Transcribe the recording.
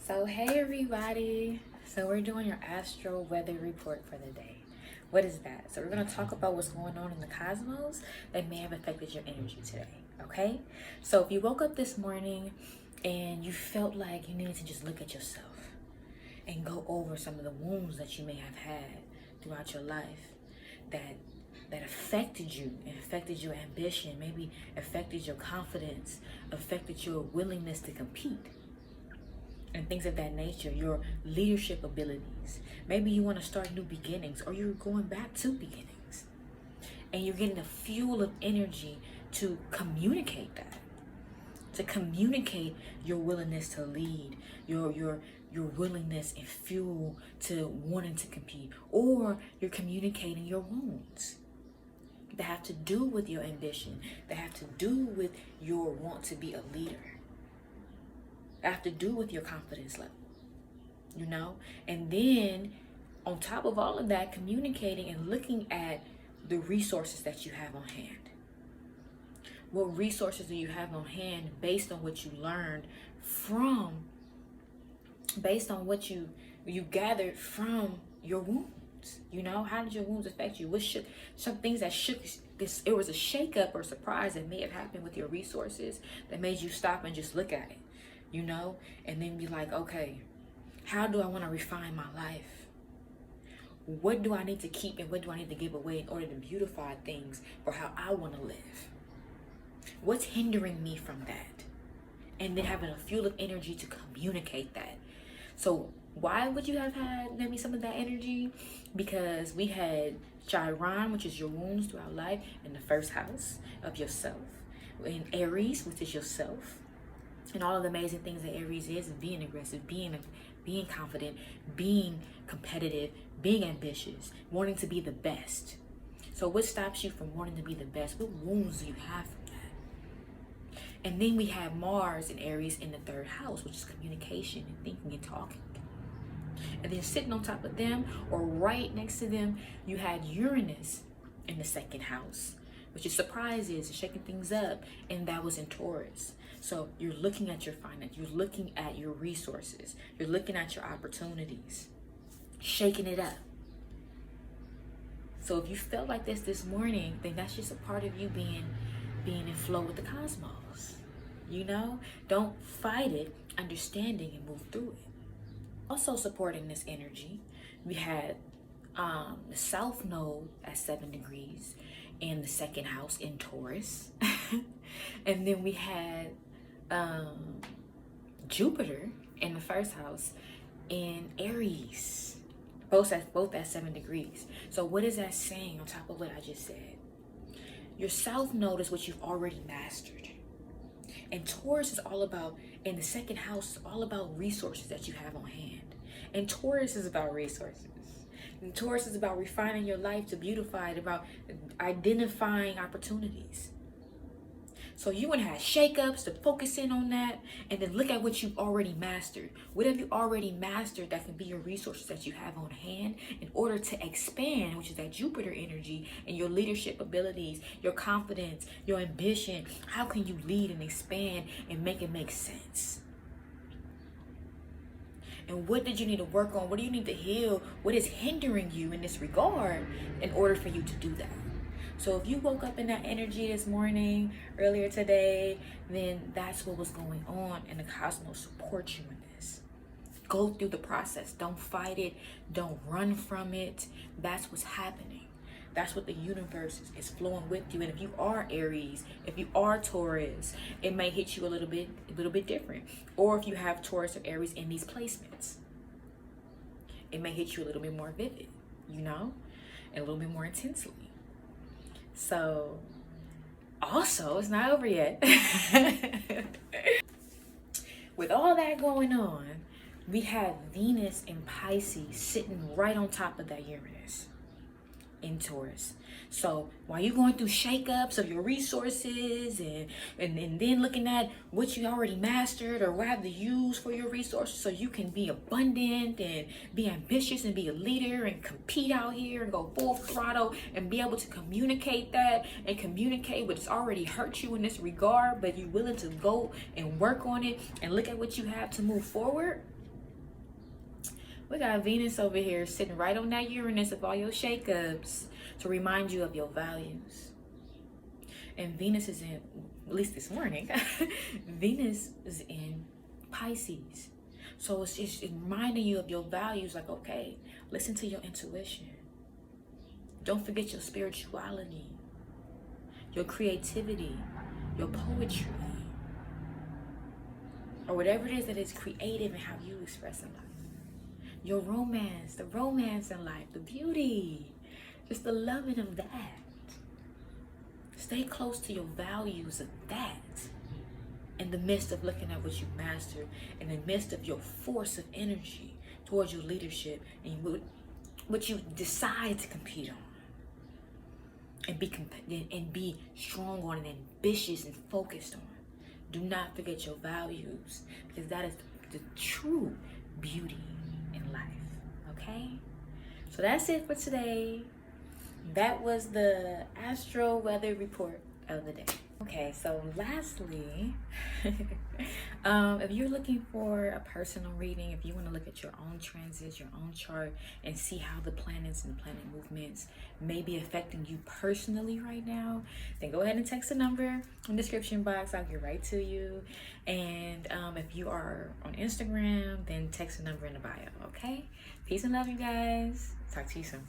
So hey everybody. So we're doing your astro weather report for the day. What is that? So we're going to talk about what's going on in the cosmos that may have affected your energy today. Okay? So if you woke up this morning and you felt like you needed to just look at yourself and go over some of the wounds that you may have had throughout your life that affected you and affected your ambition, maybe affected your confidence, affected your willingness to compete and things of that nature, your leadership abilities. Maybe you want to start new beginnings, or you're going back to beginnings, and you're getting the fuel of energy to communicate that, to communicate your willingness to lead, your willingness and fuel to wanting to compete, or you're communicating your wounds that have to do with your ambition, that have to do with your want to be a leader, have to do with your confidence level, and then on top of all of that, communicating and looking at the resources that you have on hand. What resources do you have on hand based on what you learned based on what you gathered from your wounds? How did your wounds affect you? What shook? Some things that shook this. It was a shakeup or surprise that may have happened with your resources that made you stop and just look at it. And then be like, okay, how do I want to refine my life? What do I need to keep and what do I need to give away in order to beautify things for how I want to live? What's hindering me from that? And then having a fuel of energy to communicate that. So why would you have had maybe some of that energy? Because we had Chiron, which is your wounds throughout life, in the first house of yourself. In Aries, which is yourself. And all of the amazing things that Aries is being aggressive, being confident, being competitive, being ambitious, wanting to be the best. So what stops you from wanting to be the best? What wounds do you have from that? And then we have Mars and Aries in the third house, which is communication and thinking and talking. And then sitting on top of them or right next to them, you had Uranus in the second house, which is surprises, shaking things up, and that was in Taurus. So you're looking at your finance, you're looking at your resources, you're looking at your opportunities, shaking it up. So if you felt like this morning, then that's just a part of you being in flow with the cosmos. Don't fight it, understanding and move through it. Also supporting this energy, we had the South Node at 7 degrees in the second house in Taurus. And then we had Jupiter in the first house in Aries, both at 7 degrees. So what is that saying on top of what I just said? Your South Node is what you've already mastered. And Taurus is all about, in the second house, is all about resources that you have on hand. And Taurus is about resources. And Taurus is about refining your life to beautify it, about identifying opportunities. So you want to have shakeups to focus in on that, and then look at what you've already mastered. What have you already mastered that can be your resources that you have on hand in order to expand, which is that Jupiter energy, and your leadership abilities, your confidence, your ambition. How can you lead and expand and make it make sense? And what did you need to work on? What do you need to heal? What is hindering you in this regard in order for you to do that? So if you woke up in that energy this morning, earlier today, then that's what was going on, and the cosmos supports you in this. Go through the process. Don't fight it. Don't run from it. That's what's happening. That's what the universe is flowing with you. And if you are Aries, if you are Taurus, it may hit you a little bit different. Or if you have Taurus or Aries in these placements, it may hit you a little bit more vivid, and a little bit more intensely. So, also, it's not over yet. With all that going on, we have Venus in Pisces sitting right on top of that Uranus in Taurus. So while you're going through shakeups of your resources and then looking at what you already mastered or what have to use for your resources so you can be abundant and be ambitious and be a leader and compete out here and go full throttle and be able to communicate that and communicate what's already hurt you in this regard, but you're willing to go and work on it and look at what you have to move forward. We got Venus over here sitting right on that Uranus of all your shakeups to remind you of your values. And Venus is in, at least this morning, Venus is in Pisces. So it's reminding you of your values, like, okay, listen to your intuition. Don't forget your spirituality, your creativity, your poetry, or whatever it is that is creative and how you express in life. Your romance, the romance in life, the beauty, just the loving of that. Stay close to your values of that in the midst of looking at what you mastered, in the midst of your force of energy towards your leadership and what you decide to compete on. And be strong on and ambitious and focused on. Do not forget your values, because that is the true beauty in life. Okay? So that's it for today. That was the astro weather report of the day. Okay, so lastly, if you're looking for a personal reading, if you want to look at your own transits, your own chart, and see how the planets and the planet movements may be affecting you personally right now, then go ahead and text the number in the description box. I'll get right to you. And if you are on Instagram, then text the number in the bio, okay? Peace and love, you guys. Talk to you soon.